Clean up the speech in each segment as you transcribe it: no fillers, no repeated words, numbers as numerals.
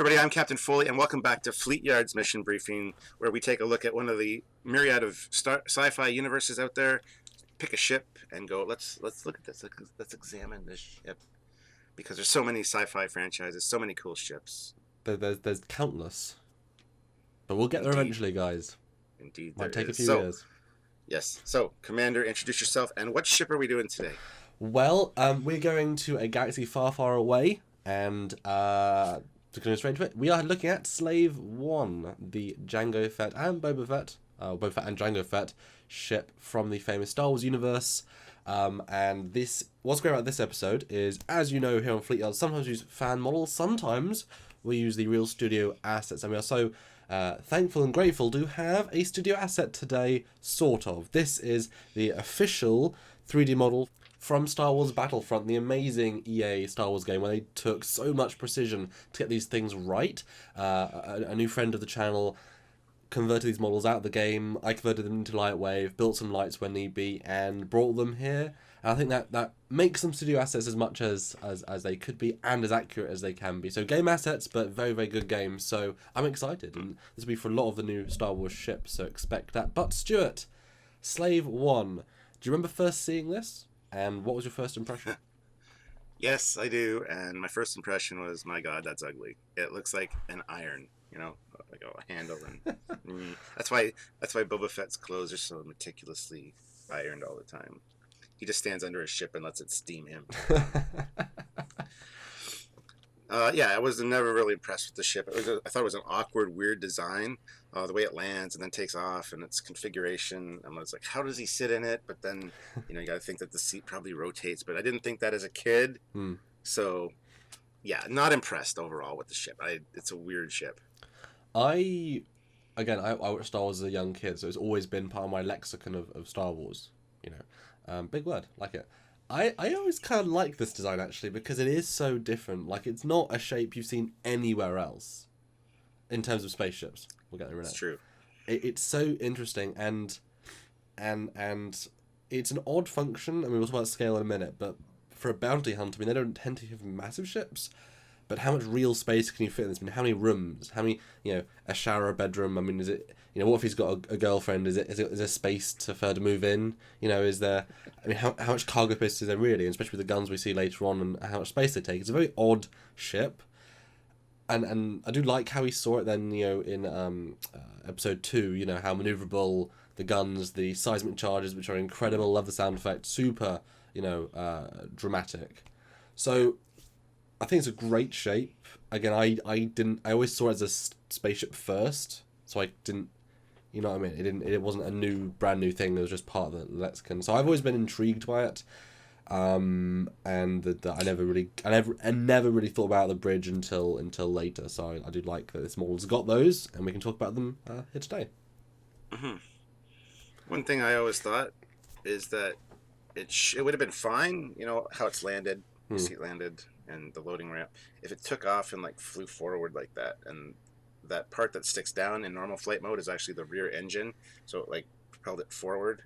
Everybody, I'm Captain Foley, and welcome back to Fleetyards Mission Briefing, where we take a look at one of the myriad of sci-fi universes out there, pick a ship, and go, let's look at this, let's examine this ship, because there's so many sci-fi franchises, so many cool ships. There's countless, but we'll get there eventually, guys. Indeed, might take a few years. Yes. So, Commander, introduce yourself, and what ship are we doing today? Well, we're going to a galaxy far, far away, and to go straight to it, we are looking at Slave 1, the Jango Fett and Boba Fett and Jango Fett ship from the famous Star Wars universe. And what's great about this episode is, as you know, here on Fleetyards, sometimes we use fan models, sometimes we use the real studio assets, and we are so thankful and grateful to have a studio asset today, sort of. This is the official 3D model from Star Wars Battlefront, the amazing EA Star Wars game where they took so much precision to get these things right. A new friend of the channel converted these models out of the game. I converted them into Lightwave, built some lights when need be, and brought them here. And I think that makes them studio assets as much as they could be and as accurate as they can be. So game assets, but very, very good games. So I'm excited. And this will be for a lot of the new Star Wars ships, so expect that. But Stuart, Slave 1, do you remember first seeing this? And what was your first impression? Yes, I do. And my first impression was, my God, that's ugly. It looks like an iron, like a handle. And that's why Boba Fett's clothes are so meticulously ironed all the time. He just stands under a ship and lets it steam him. I was never really impressed with the ship. I thought it was an awkward, weird design. The way it lands and then takes off, and its configuration. I was like, how does he sit in it? But then, you got to think that the seat probably rotates. But I didn't think that as a kid. So, yeah, not impressed overall with the ship. It's a weird ship. I watched Star Wars as a young kid, so it's always been part of my lexicon of Star Wars. Big word, like it. I always kind of like this design, actually, because it is so different. Like, it's not a shape you've seen anywhere else in terms of spaceships. We'll get there in a minute. It's true. It's so interesting, and it's an odd function. I mean, we'll talk about scale in a minute, but for a bounty hunter, I mean, they don't tend to have massive ships, but how much real space can you fit in this? I mean, how many rooms? How many, a shower, a bedroom? I mean, is it, what if he's got a girlfriend? Is there space for her to move in? Is there, I mean, how much cargo space is there really? And especially with the guns we see later on and how much space they take. It's a very odd ship. And I do like how he saw it then, in episode 2, how maneuverable the guns, the seismic charges, which are incredible. Love the sound effect. Super, dramatic. So I think it's a great shape. Again, I always saw it as a spaceship first, so I didn't, you know what I mean? It wasn't a brand new thing. It was just part of the lexicon. So I've always been intrigued by it. And I never really thought about the bridge until later. So I do like that this model's got those, and we can talk about them here today. Mm-hmm. One thing I always thought is that it would have been fine, how it's landed, the seat landed, and the loading ramp, if it took off and flew forward like that, and that part that sticks down in normal flight mode is actually the rear engine, so it propelled it forward.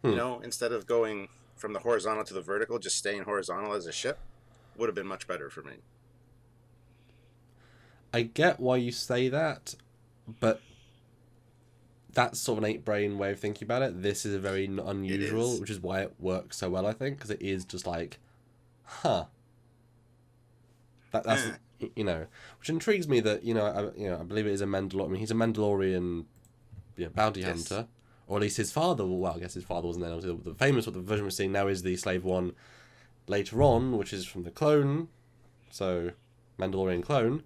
Instead of going from the horizontal to the vertical, just staying horizontal as a ship would have been much better for me. I get why you say that, but that's sort of an ape-brain way of thinking about it. This is a very unusual, which is why it works so well, I think, because it is just that's which intrigues me that I believe it is a Mandalorian. I mean, he's a Mandalorian, bounty hunter. Or at least his father, well, I guess his father wasn't there. Obviously, the famous, what the version we're seeing now is the Slave 1 later on, which is from the clone, so Mandalorian clone.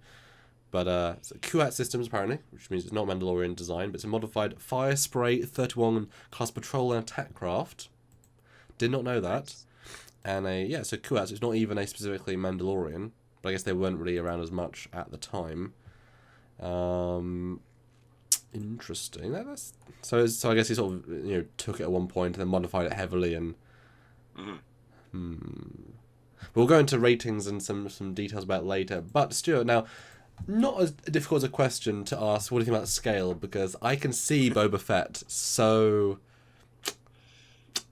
But it's a clooect systems, apparently, which means it's not Mandalorian design, but it's a modified Fire Spray 31 class patrol and attack craft. Did not know that. And so clooect, it's not even a specifically Mandalorian, but I guess they weren't really around as much at the time. Interesting. So I guess he sort of took it at one point and then modified it heavily and. We'll go into ratings and some details about it later. But Stuart, now, not as difficult as a question to ask. What do you think about scale? Because I can see Boba Fett, so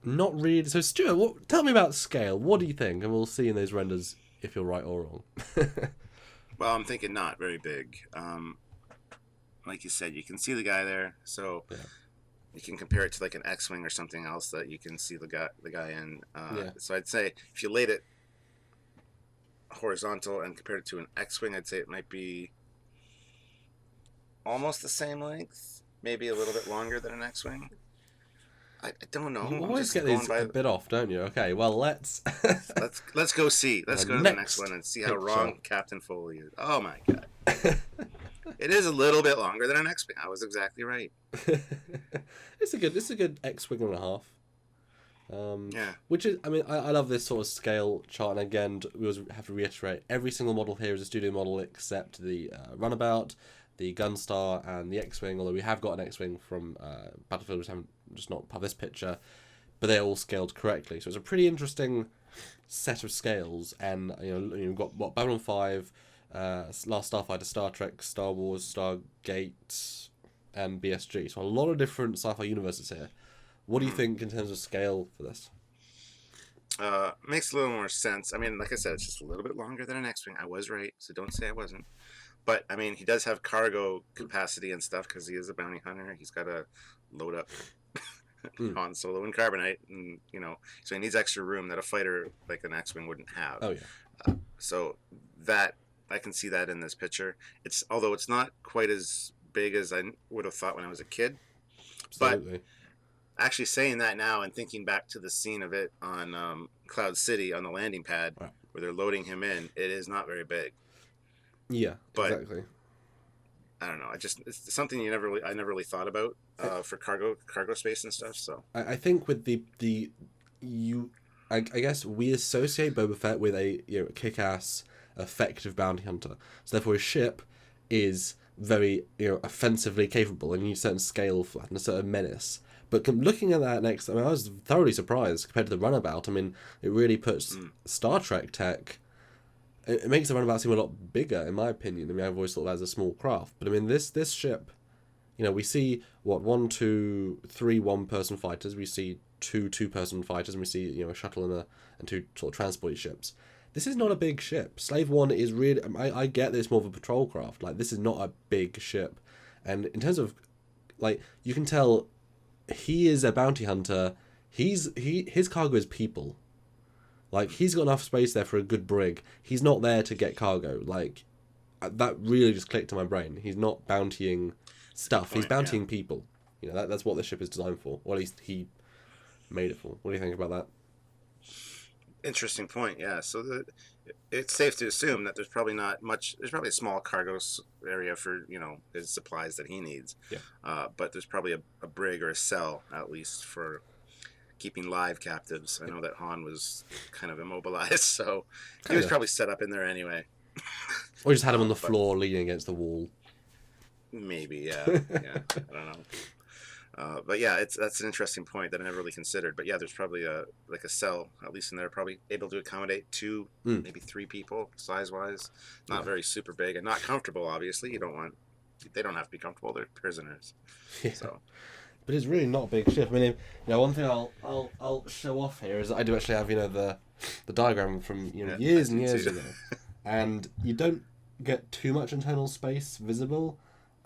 not really. So Stuart, tell me about scale. What do you think? And we'll see in those renders if you're right or wrong. Well, I'm thinking not very big. Like you said, you can see the guy there, so Yeah. you can compare it to like an X-wing or something else that you can see the guy in. Yeah. So I'd say if you laid it horizontal and compared it to an X-wing, I'd say it might be almost the same length, maybe a little bit longer than an X-wing. I don't know. You I'm always just get going these by. a bit off, don't you? Okay, well, let's Let's go see. Let's go to the next one and see how wrong Captain Foley is. Oh my god. It is a little bit longer than an X-wing. I was exactly right. It's a good X-wing and a half. Yeah. Which is, I mean, I love this sort of scale chart, and again, we always have to reiterate, every single model here is a studio model except the Runabout, the Gunstar, and the X-wing, although we have got an X-wing from Battlefield, which haven't just not part of this picture, but they're all scaled correctly. So it's a pretty interesting set of scales, and you've got what Babylon 5, Last Starfighter, Star Trek, Star Wars, Stargate, and BSG. So a lot of different sci-fi universes here. What do you think in terms of scale for this? Makes a little more sense. I mean, like I said, it's just a little bit longer than an X-wing. I was right, so don't say I wasn't. But I mean, he does have cargo capacity and stuff because he is a bounty hunter. He's got to load up Han Solo and carbonite, and so he needs extra room that a fighter like an X-wing wouldn't have. Oh yeah. So that I can see that in this picture. Although it's not quite as big as I would have thought when I was a kid. Absolutely. But actually saying that now and thinking back to the scene of it on Cloud City on the landing pad where they're loading him in, it is not very big. Yeah, but exactly. I don't know. It's something I never really thought about for cargo space and stuff. So I think with I guess we associate Boba Fett with a kick-ass, effective bounty hunter. So therefore, his ship is very offensively capable and you need a certain scale for that and a certain menace. But looking at that next, I mean, I was thoroughly surprised compared to the Runabout. I mean, it really puts Star Trek tech. It makes the Runabout seem a lot bigger, in my opinion. I mean, I've always thought that as a small craft, but I mean, this ship, we see what 1, 2, 3 one-person fighters. We see two two-person fighters, and we see a shuttle and two sort of transport ships. This is not a big ship. Slave One is really. I get this more of a patrol craft. Like, this is not a big ship, and in terms of, like, you can tell. He is a bounty hunter. His cargo is people. Like, he's got enough space there for a good brig. He's not there to get cargo. Like, that really just clicked in my brain. He's not bountying stuff. He's bountying people. That's what the ship is designed for. Or at least he made it for. What do you think about that? Interesting point. Yeah. So it's safe to assume that there's probably not much. There's probably a small cargo area for his supplies that he needs. Yeah. But there's probably a brig or a cell at least for keeping live captives. I know that Han was kind of immobilized, so he was probably set up in there anyway. Or just had him on the floor leaning against the wall. Maybe, yeah. I don't know. But yeah, that's an interesting point that I never really considered. But yeah, there's probably a cell, at least in there, probably able to accommodate 2, maybe 3 people size-wise. Not very super big and not comfortable. Obviously, they don't have to be comfortable. They're prisoners. Yeah. So. But it's really not a big ship. I mean, one thing I'll show off here is that I do actually have the diagram from years and years ago, and you don't get too much internal space visible.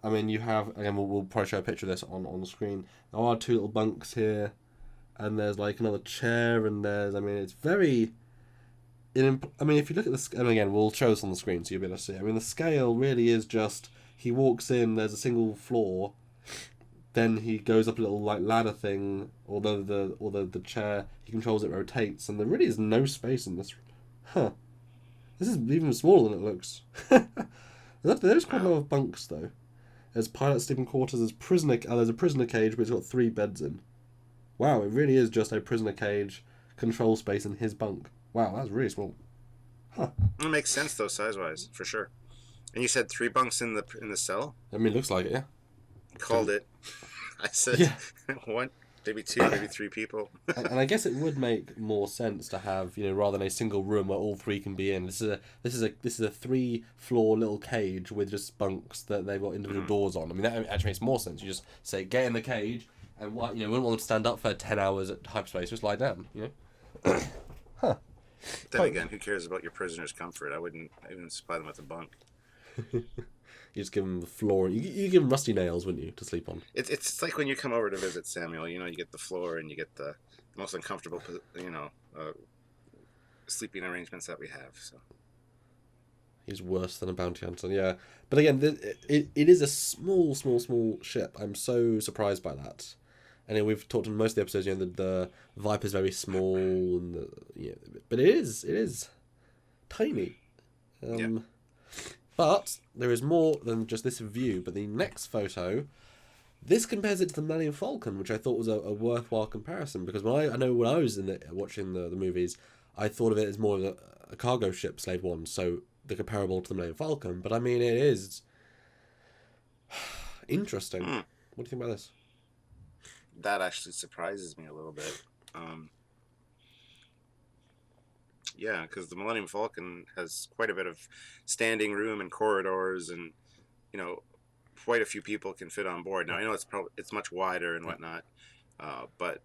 I mean, you have, again, we'll probably show a picture of this on the screen. There are 2 little bunks here, and there's like another chair, and it's very. I mean, if you look at this, and again, we'll show this on the screen so you'll be able to see. I mean, the scale really is just he walks in. There's a single floor. Then he goes up a little ladder thing, although the chair he controls it rotates, and there really is no space in this. This is even smaller than it looks. There's quite a lot of bunks though. There's pilot sleeping quarters. There's a prisoner cage, but it's got 3 beds in. Wow, it really is just a prisoner cage, control space in his bunk. Wow, that's really small. It makes sense though, size-wise, for sure. And you said 3 bunks in the cell? I mean, it looks like it, yeah. Called it. I said 1, maybe 2, maybe 3 people. And I guess it would make more sense to have, rather than a single room where all 3 can be in. This is a 3-floor little cage with just bunks that they've got individual doors on. I mean, that actually makes more sense. You just say get in the cage, and we wouldn't want them to stand up for 10 hours at hyperspace. Just lie down. Then again, who cares about your prisoner's comfort? I wouldn't even supply them with a bunk. You just give him the floor. You give him rusty nails, wouldn't you, to sleep on? It's like when you come over to visit Samuel. You know, you get the floor and you get the most uncomfortable, sleeping arrangements that we have. So He's worse than a bounty hunter, yeah. But again, it is a small ship. I'm so surprised by that. And we've talked in most of the episodes, the Viper's very small, and but it is tiny. But there is more than just this view. But the next photo, this compares it to the Millennium Falcon, which I thought was a worthwhile comparison, because when I was watching the movies, I thought of it as more of a cargo ship, Slave One, so the comparable to the Millennium Falcon. But I mean, it is interesting. What do you think about this? That actually surprises me a little bit. Yeah, because the Millennium Falcon has quite a bit of standing room and corridors, and quite a few people can fit on board. Now I know it's much wider and whatnot, but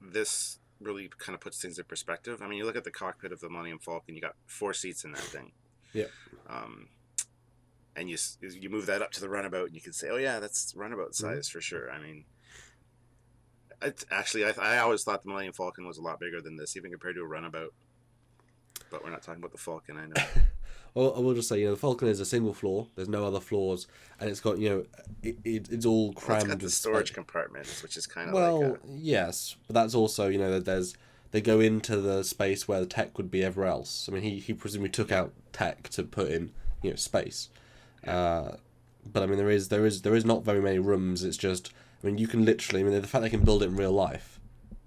this really kind of puts things in perspective. I mean, you look at the cockpit of the Millennium Falcon, you got 4 seats in that thing. Yeah. And you move that up to the runabout, and you can say, oh yeah, that's runabout size for sure. I mean, it's actually I always thought the Millennium Falcon was a lot bigger than this, even compared to a runabout. But we're not talking about the Falcon, I know. Well, I will just say, the Falcon is a single floor. There's no other floors, and it's got, it's all crammed. It's got the storage compartments, which is kind of well, yes, but that's also, they go into the space where the tech would be everywhere else. I mean, he presumably took out tech to put in, space. Yeah. But I mean, there is not very many rooms. It's just, I mean, you can literally, the fact they can build it in real life,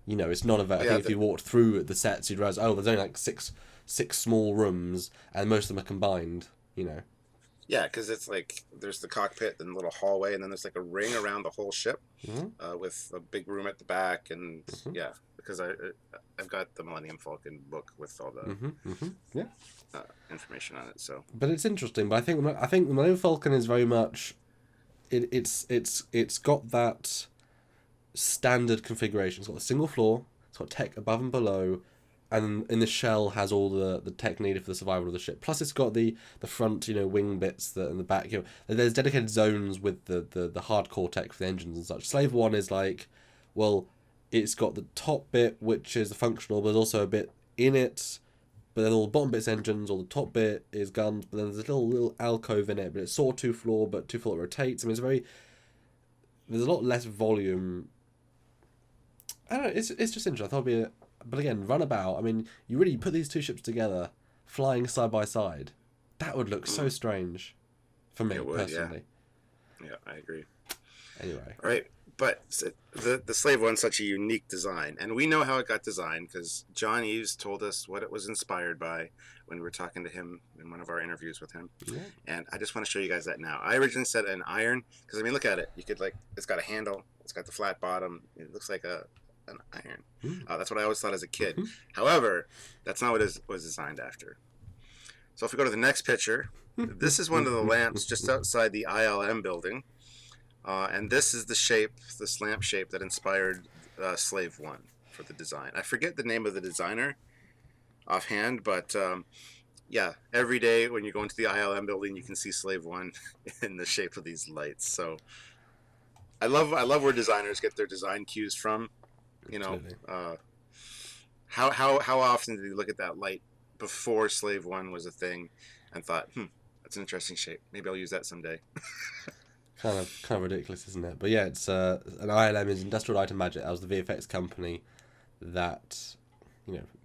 it's not I think if you walked through the sets, you'd realize, there's only like six small rooms, and most of them are combined, Yeah, because it's like there's the cockpit and the little hallway, and then there's like a ring around the whole ship, with a big room at the back, and yeah, because I've got the Millennium Falcon book with all the information on it. So, but it's interesting. But I think the Millennium Falcon is very much it's got that standard configuration. It's got a single floor. It's got tech above and below. And in the shell has all the tech needed for the survival of the ship. Plus, it's got the front, wing bits in the back. There's dedicated zones with the hardcore tech for the engines and such. Slave One is like, well, it's got the top bit, which is the functional, but there's also a bit in it. But then all the bottom bit's engines, all the top bit is guns. But then there's a little alcove in it, but it's sort of 2-floor, but 2-floor that rotates. I mean, there's a lot less volume. I don't know. It's just interesting. I thought it'd be But again, runabout, I mean, you really put these 2 ships together, flying side by side. That would look so strange for me, personally. Yeah, I agree. Anyway. All right, but the Slave One's such a unique design, and we know how it got designed because John Eves told us what it was inspired by when we were talking to him in one of our interviews with him. Yeah. And I just want to show you guys that now. I originally said an iron, because, I mean, look at it. You could, it's got a handle, it's got the flat bottom, it looks like an iron. That's what I always thought as a kid. However, that's not what it was designed after. So if we go to the next picture, this is one of the lamps just outside the ILM building. And this is this lamp shape that inspired Slave One for the design. I forget the name of the designer offhand, but yeah, every day when you go into the ILM building, you can see Slave One in the shape of these lights. So I love where designers get their design cues from. How often did you look at that light before Slave One was a thing and thought, that's an interesting shape. Maybe I'll use that someday. kind of ridiculous, isn't it? But yeah, it's an ILM is Industrial Light and Magic. That was the VFX company that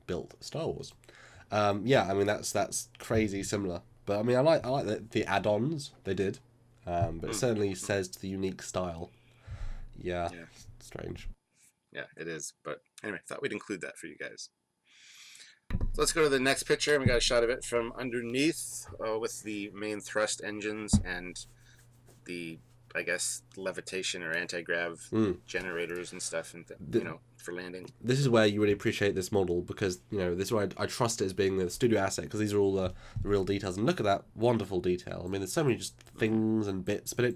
built Star Wars. Yeah, I mean that's crazy similar. But I mean I like the add-ons they did. But it certainly says to the unique style. Yeah. Strange. Yeah, it is. But anyway, thought we'd include that for you guys. So let's go to the next picture. We got a shot of it from underneath with the main thrust engines and the, I guess, levitation or anti-grav generators and stuff, and for landing. This is where you really appreciate this model because this is why I trust it as being the studio asset, because these are all the real details. And look at that wonderful detail. I mean, there's so many just things and bits, but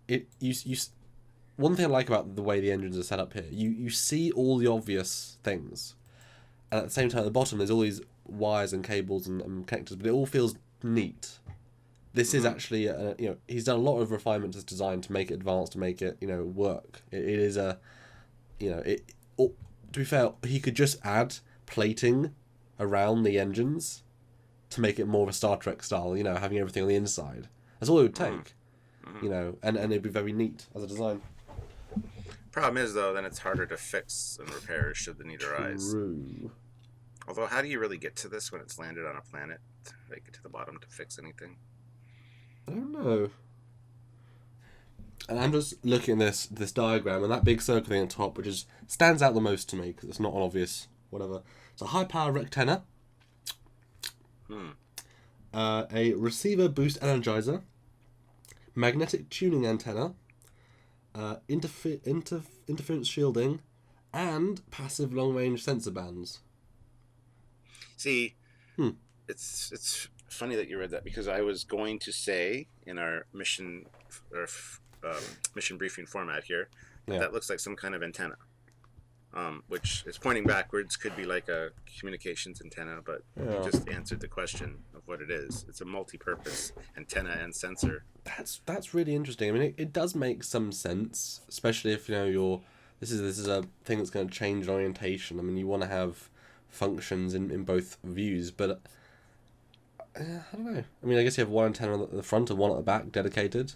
you one thing I like about the way the engines are set up here, you see all the obvious things, and at the same time at the bottom there's all these wires and cables and connectors, but it all feels neat. this is actually, he's done a lot of refinement to his design to make it advanced, to make it, work. It is a, to be fair, he could just add plating around the engines to make it more of a Star Trek style, having everything on the inside. That's all it would take, and it'd be very neat as a design. Problem is, though, then it's harder to fix and repair should the need arise. True. Although, how do you really get to this when it's landed on a planet? Make it to the bottom to fix anything? I don't know. And I'm just looking at this diagram, and that big circle thing on top, which stands out the most to me, because it's not an obvious whatever. It's a high-power rectenna, a receiver boost energizer, magnetic tuning antenna, interference shielding, and passive long-range sensor bands. See, it's funny that you read that, because I was going to say in our mission briefing format here that looks like some kind of antenna, which is pointing backwards. Could be like a communications antenna, but you just answered the question of what it is. It's a multi-purpose antenna and sensor. That's really interesting. I mean, it does make some sense, especially if this is a thing that's going to change orientation. I mean, you want to have functions in both views, but I don't know. I mean, I guess you have one antenna at the front and one at the back dedicated.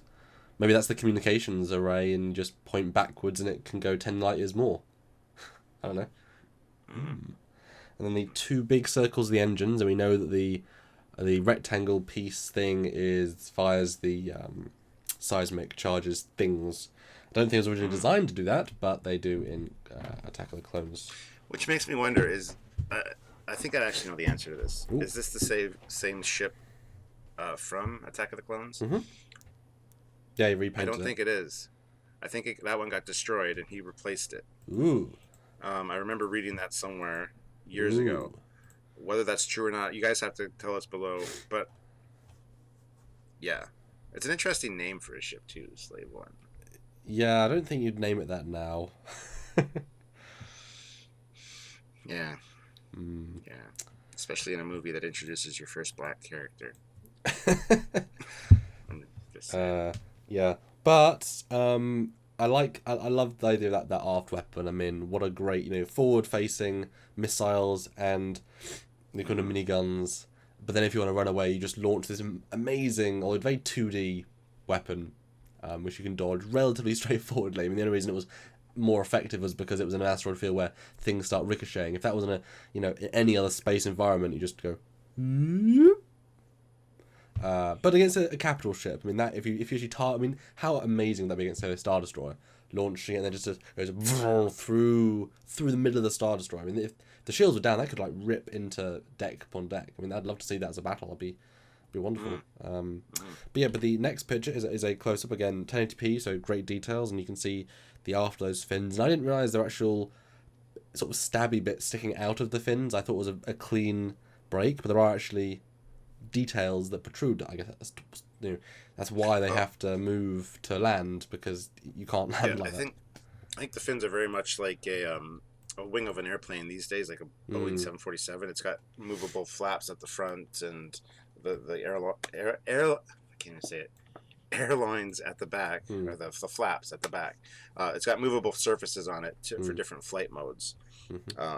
Maybe that's the communications array, and you just point backwards and it can go 10 light years more. I don't know. And then the two big circles are the engines, and we know that the rectangle piece thing fires the seismic charges things. I don't think it was originally designed to do that, but they do in Attack of the Clones. Which makes me wonder, I think I actually know the answer to this. Ooh. Is this the same ship from Attack of the Clones? Mm-hmm. Yeah, he repainted it. I don't think it is. I think that one got destroyed and he replaced it. Ooh. I remember reading that somewhere years ago. Whether that's true or not, you guys have to tell us below. But yeah, it's an interesting name for a ship too, Slave One. Yeah, I don't think you'd name it that now. Yeah. Yeah. Especially in a movie that introduces your first black character. Yeah. But I love the idea of that aft weapon. I mean, what a great, forward-facing missiles and the kind of miniguns. But then if you want to run away, you just launch this amazing, or very 2D weapon, which you can dodge relatively straightforwardly. I mean, the only reason it was more effective was because it was in an asteroid field where things start ricocheting. If that was in any other space environment, you just go. But against a capital ship, I mean, that if you actually target, I mean, how amazing would that be against a Star Destroyer, launching it and then just goes through the middle of the Star Destroyer. I mean, if the shields were down, that could rip into deck upon deck. I mean, I'd love to see that as a battle. That'd be wonderful. But the next picture is a close up again, 1080p, so great details, and you can see the aft of those fins. And I didn't realize there were actual sort of stabby bits sticking out of the fins. I thought it was a clean break, but there are actually details that protrude. I guess that's why they have to move to land, because you can't land like that. I think the fins are very much like a wing of an airplane these days, like a Boeing 747. It's got movable flaps at the front and the I can't even say it. Airlines at the back, or the flaps at the back. It's got movable surfaces on it for different flight modes.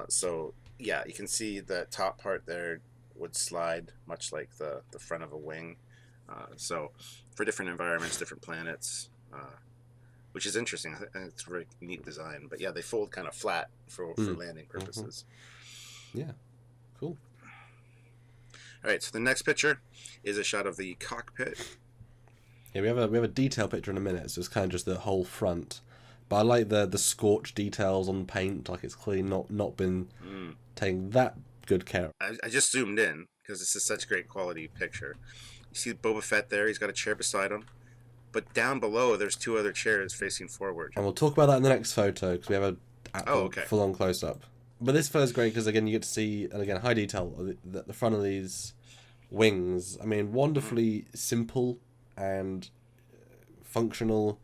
So yeah, you can see the top part there would slide much like the front of a wing. So for different environments, different planets, which is interesting. I think it's a very neat design. But yeah, they fold kind of flat for landing purposes. Yeah, cool. All right, so the next picture is a shot of the cockpit. Yeah, we have a detail picture in a minute, so it's kind of just the whole front. But I like the scorch details on paint, like it's clearly not been taking that good care. I just zoomed in because this is such a great quality picture. You see Boba Fett there, he's got a chair beside him. But down below, there's two other chairs facing forward. And we'll talk about that in the next photo, because we have a full-on close-up. But this photo is great because, again, you get to see, and again, high detail, the front of these wings. I mean, wonderfully simple and functional,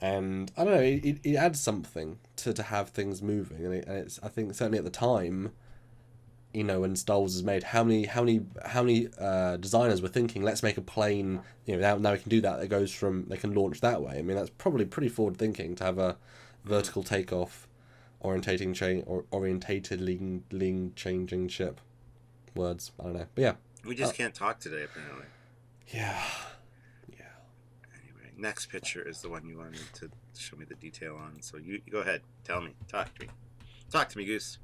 and I don't know, it adds something to have things moving, and it's, I think certainly at the time, you know, when Star Wars is made, how many designers were thinking, let's make a plane, you know, now we can do that. It goes from, they can launch that way. I mean, that's probably pretty forward thinking to have a vertical takeoff, orientating changing ship. Words, I don't know, but yeah. We just can't talk today, apparently. Yeah. Anyway, next picture is the one you wanted to show me the detail on. So you go ahead, tell me, talk to me, Goose.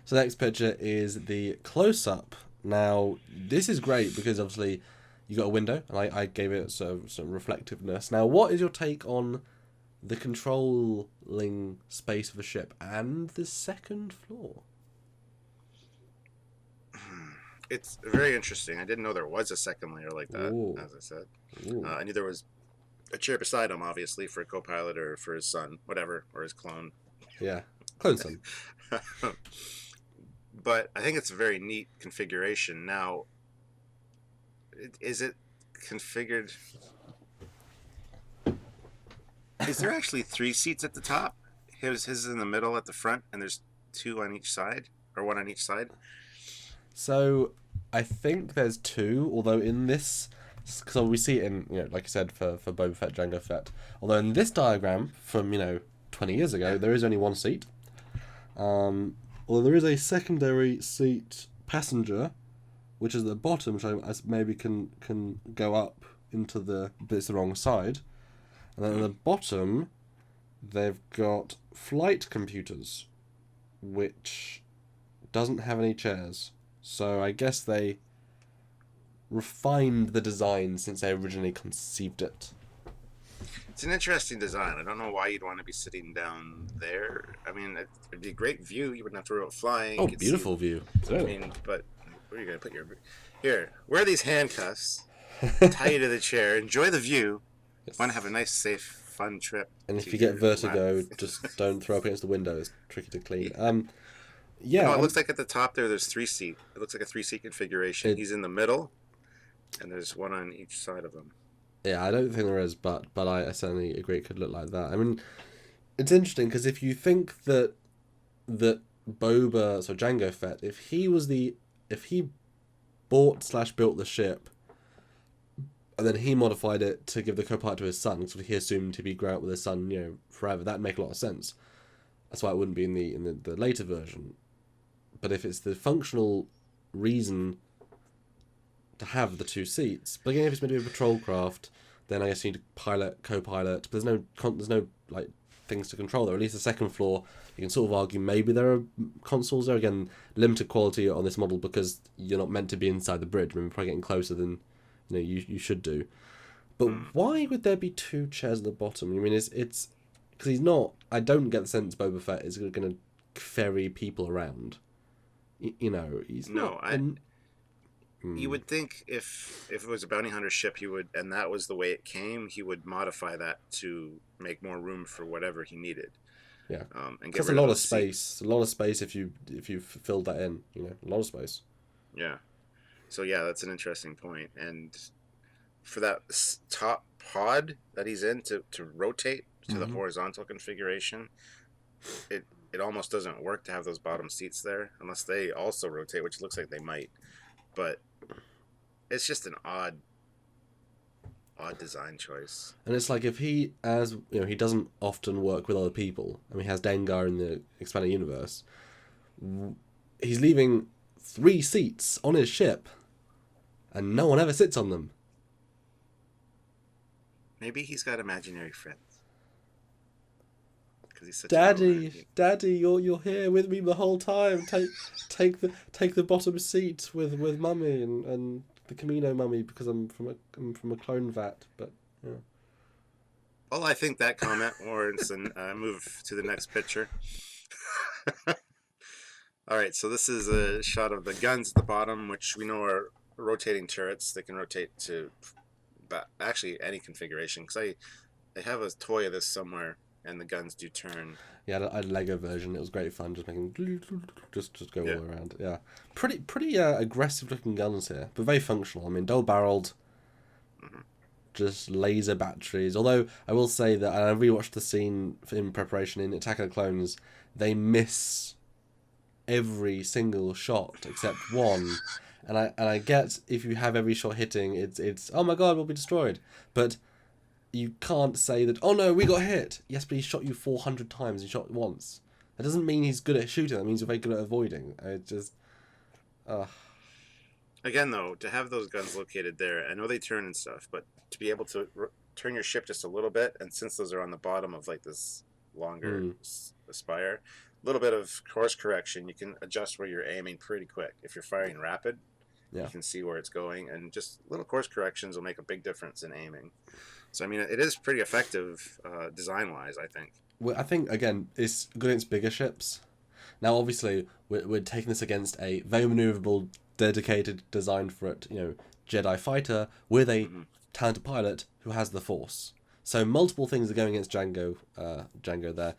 So the next picture is the close-up. Now, this is great because obviously you got a window, and I gave it some reflectiveness. Now, what is your take on the controlling space of a ship and the second floor? It's very interesting. I didn't know there was a second layer like that, Ooh. as I said. I knew there was a chair beside him, obviously, for a co-pilot or for his son, whatever, or his clone. Yeah, clone son. But I think it's a very neat configuration. Now, is it configured? Is there actually 3 seats at the top? His is in the middle at the front, and there's 2 on each side, or 1 on each side? So, I think there's 2, although in this, because we see it in, you know, like I said, for Boba Fett, Jango Fett, although in this diagram from, 20 years ago, there is only 1 seat. Although there is a secondary seat passenger, which is at the bottom, which I maybe can go up into but it's the wrong side. And then at the bottom, they've got flight computers, which doesn't have any chairs. So I guess they refined the design since they originally conceived it. It's an interesting design. I don't know why you'd want to be sitting down there. I mean, it'd be a great view. You wouldn't have to worry about flying. Oh, beautiful view. I mean, but where are you going to put your... Here, wear these handcuffs, tie you to the chair, enjoy the view. Yes. Want to have a nice, safe, fun trip. And if you get vertigo, just don't throw up against the window. It's tricky to clean. Yeah. No, it looks like at the top there's 3 seat. It looks like a 3-seat configuration. He's in the middle, and there's 1 on each side of him. Yeah, I don't think there is, but I certainly agree it could look like that. I mean, it's interesting because if you think that Boba, so Jango Fett, if he bought/built the ship, and then he modified it to give the co-pilot to his son, because he assumed to be grown up with his son, forever, that'd make a lot of sense. That's why it wouldn't be in the later version. But if it's the functional reason to have the 2 seats, but again, if it's meant to be a patrol craft, then I guess you need a pilot, co-pilot. But there's no like things to control there. At least the second floor, you can sort of argue maybe there are consoles there. Again, limited quality on this model because you're not meant to be inside the bridge. I mean, we're probably getting closer than you should do. But why would there be 2 chairs at the bottom? I mean, it's because he's not. I don't get the sense Boba Fett is going to ferry people around. He's no. not. You would think if it was a bounty hunter ship, he would, and that was the way it came, he would modify that to make more room for whatever he needed. Yeah, and that's a lot of space. A lot of space if you filled that in. A lot of space. Yeah. So yeah, that's an interesting point. And for that top pod that he's in to rotate to the horizontal configuration, it almost doesn't work to have those bottom seats there unless they also rotate, which looks like they might. But it's just an odd design choice. And it's like if he, he doesn't often work with other people. I mean, he has Dengar in the expanded universe. He's leaving 3 seats on his ship, and no one ever sits on them. Maybe he's got imaginary friends. He's such Daddy, you're here with me the whole time. Take the bottom seat with Mummy and the Camino Mummy because I'm from a clone vat. But yeah. Well, I think that comment warrants a move to the next picture. All right, so this is a shot of the guns at the bottom, which we know are rotating turrets. They can rotate to, actually any configuration. Because I have a toy of this somewhere. And the guns do turn. Yeah, I had a Lego version. It was great fun, just making just go all around. Yeah, pretty aggressive looking guns here, but very functional. I mean, dual barreled, just laser batteries. Although I will say that, and I rewatched the scene in preparation in Attack of the Clones, they miss every single shot except one. And I get if you have every shot hitting, it's oh my god, we'll be destroyed. But you can't say that, oh no, we got hit. Yes, but he shot you 400 times, he shot once. That doesn't mean he's good at shooting, that means you're very good at avoiding. It just... Again, though, to have those guns located there, I know they turn and stuff, but to be able to turn your ship just a little bit, and since those are on the bottom of like this longer spire, a little bit of course correction, you can adjust where you're aiming pretty quick. If you're firing rapid, you can see where it's going, and just little course corrections will make a big difference in aiming. So, I mean, it is pretty effective design-wise, I think. Well, I think, again, it's good against bigger ships. Now, obviously, we're taking this against a very maneuverable, dedicated, designed for it, Jedi fighter with a talented pilot who has the Force. So multiple things are going against Django there.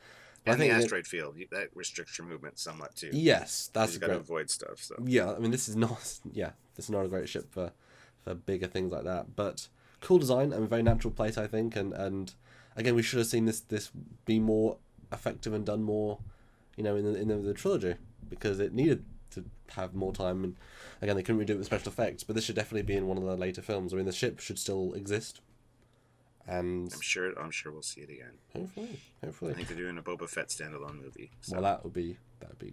And the asteroid field, that restricts your movement somewhat too. Yes, that's you got to avoid stuff. So yeah, I mean this is not a great ship for bigger things like that. But cool design and a very natural place, I think. And again, we should have seen this be more effective and done more, in the trilogy, because it needed to have more time. And again, they couldn't redo it with special effects, but this should definitely be in one of the later films. I mean, the ship should still exist. And I'm sure we'll see it again. Hopefully. I think they're doing a Boba Fett standalone movie. So. Well, that'd be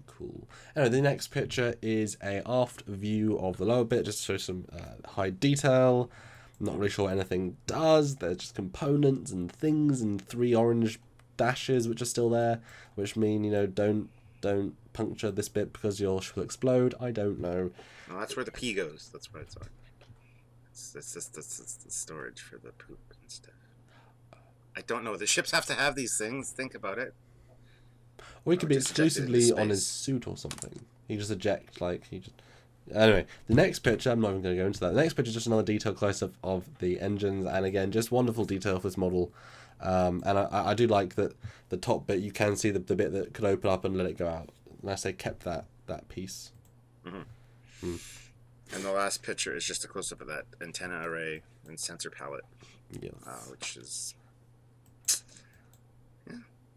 cool. Anyway, the next picture is a aft view of the lower bit, just to show some high detail. I'm not really sure what anything does. There's just components and things and 3 orange dashes which are still there, which mean don't puncture this bit because your ship will explode. I don't know. No, that's where the pee goes. That's what it's on. It's the storage for the poop and stuff. I don't know. The ships have to have these things. Think about it. Or he could be exclusively on his suit or something. He just eject, Anyway, the next picture, I'm not even going to go into that. The next picture is just another detail close-up of the engines, and again, just wonderful detail for this model. And I do like that the top bit, you can see the bit that could open up and let it go out. And I say kept that piece. Mm-hmm. And the last picture is just a close-up of that antenna array and sensor palette. Yes. Which is...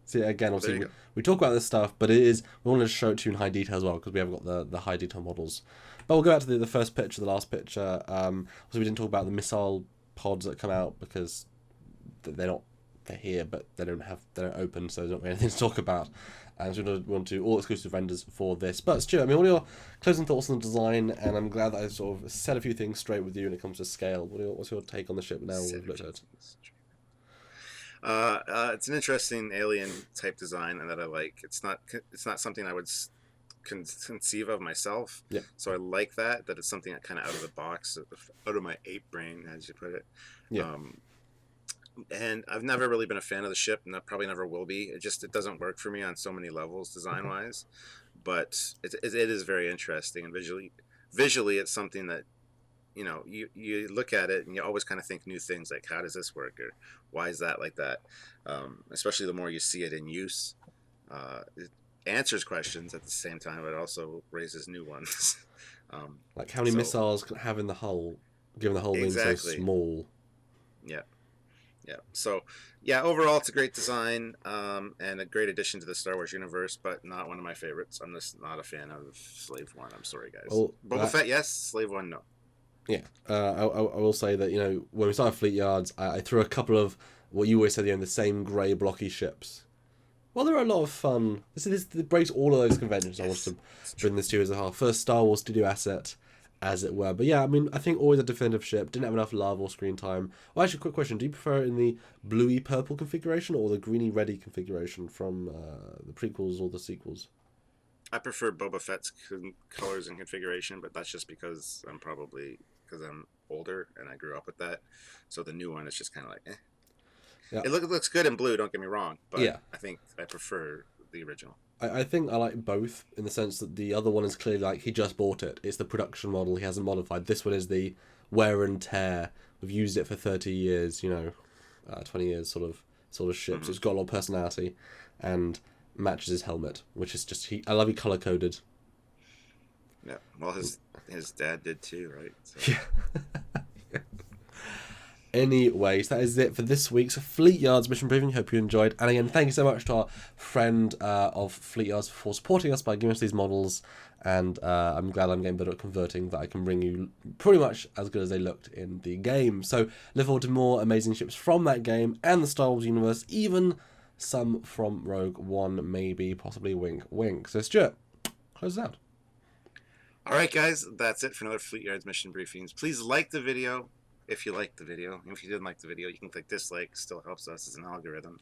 See, again, obviously, we talk about this stuff, but we want to show it to you in high detail as well, because we haven't got the high detail models. But we'll go back to the first picture, the last picture. Also, we didn't talk about the missile pods that come out, because they're here, but they don't open, so there's not really anything to talk about. And so we want to do all exclusive renders for this. But Stuart, I mean, what are your closing thoughts on the design? And I'm glad that I sort of said a few things straight with you when it comes to scale. What's your take on the ship now we've looked at it? It's an interesting alien type design, and that I like. It's not something I would conceive of myself. Yeah. So I like that it's something that kind of out of the box, out of my ape brain, as you put it. Yeah. And I've never really been a fan of the ship, and I probably never will be. It doesn't work for me on so many levels design wise. But it is very interesting, and visually it's something that you look at it and you always kind of think new things, like how does this work, or why is that like that? Especially the more you see it in use, it answers questions at the same time, but it also raises new ones. Like how many missiles can have in the hull, given the hull being so small. Yeah. So overall it's a great design, and a great addition to the Star Wars universe, but not one of my favorites. I'm just not a fan of Slave One. I'm sorry, guys. Well, Boba Fett, yes. Slave One, no. Yeah, I will say that when we started Fleetyards, I threw a couple of what you always said, the same grey blocky ships. Well, they're a lot of fun. This breaks all of those conventions. Yes, I wanted to bring this to you as our first Star Wars studio asset, as it were. But yeah, I mean, I think always a definitive ship. Didn't have enough love or screen time. Well, actually, quick question: do you prefer it in the bluey purple configuration or the greeny reddy configuration from the prequels or the sequels? I prefer Boba Fett's colors and configuration, but that's just because I'm older and I grew up with that. So the new one is just kind of like, eh. Yeah. It looks good in blue, don't get me wrong, but yeah. I think I prefer the original. I think I like both in the sense that the other one is clearly like he just bought it. It's the production model, he hasn't modified. This one is the wear and tear. We've used it for 30 years, 20 years sort of ship. So it's got a lot of personality and matches his helmet, which is just I love he color coded. Yeah, well his dad did too, right? So. Yeah. Anyways, that is it for this week's Fleetyards mission briefing. Hope you enjoyed. And again, thank you so much to our friend of Fleetyards for supporting us by giving us these models. And I'm glad I'm getting better at converting, that I can bring you pretty much as good as they looked in the game. So look forward to more amazing ships from that game and the Star Wars universe, even some from Rogue One, maybe, possibly, wink, wink. So Stuart, close it out. All right, guys, that's it for another Fleetyards mission briefings. Please like the video if you liked the video. And if you didn't like the video, you can click dislike. Still helps us as an algorithm.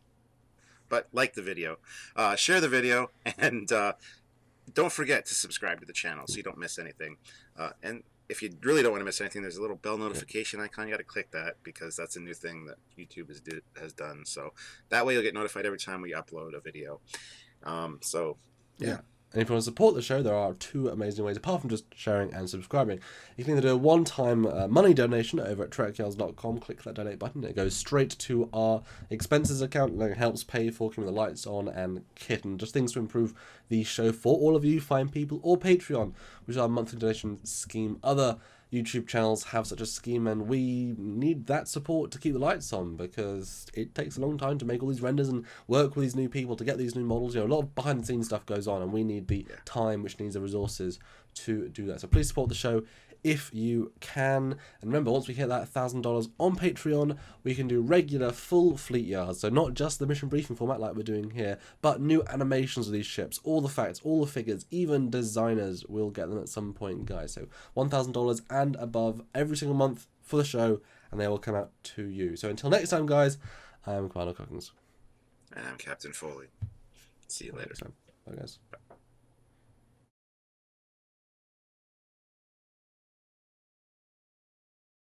But like the video, share the video, and don't forget to subscribe to the channel so you don't miss anything. And if you really don't want to miss anything, there's a little bell notification icon. You got to click that because that's a new thing that YouTube has done. So that way you'll get notified every time we upload a video. Yeah. And if you want to support the show, there are two amazing ways, apart from just sharing and subscribing. You can either do a one-time money donation over at Trekyards.com, click that donate button, it goes straight to our expenses account, and it helps pay for keeping the lights on and kit, and just things to improve the show for all of you fine people, or Patreon, which is our monthly donation scheme. Other YouTube channels have such a scheme, and we need that support to keep the lights on, because it takes a long time to make all these renders and work with these new people to get these new models. You know, a lot of behind the scenes stuff goes on, and we need the time, which needs the resources to do that. So please support the show if you can. And remember, once we hit that $1,000 on Patreon, we can do regular full Fleetyards. So not just the mission briefing format like we're doing here, but new animations of these ships, all the facts, all the figures, even designers. We'll get them at some point, guys. So $1,000 and above every single month for the show, and they will come out to you. So until next time, guys, I'm Commander Cockins. And I'm Captain Foley. See you later. Bye, guys. Bye.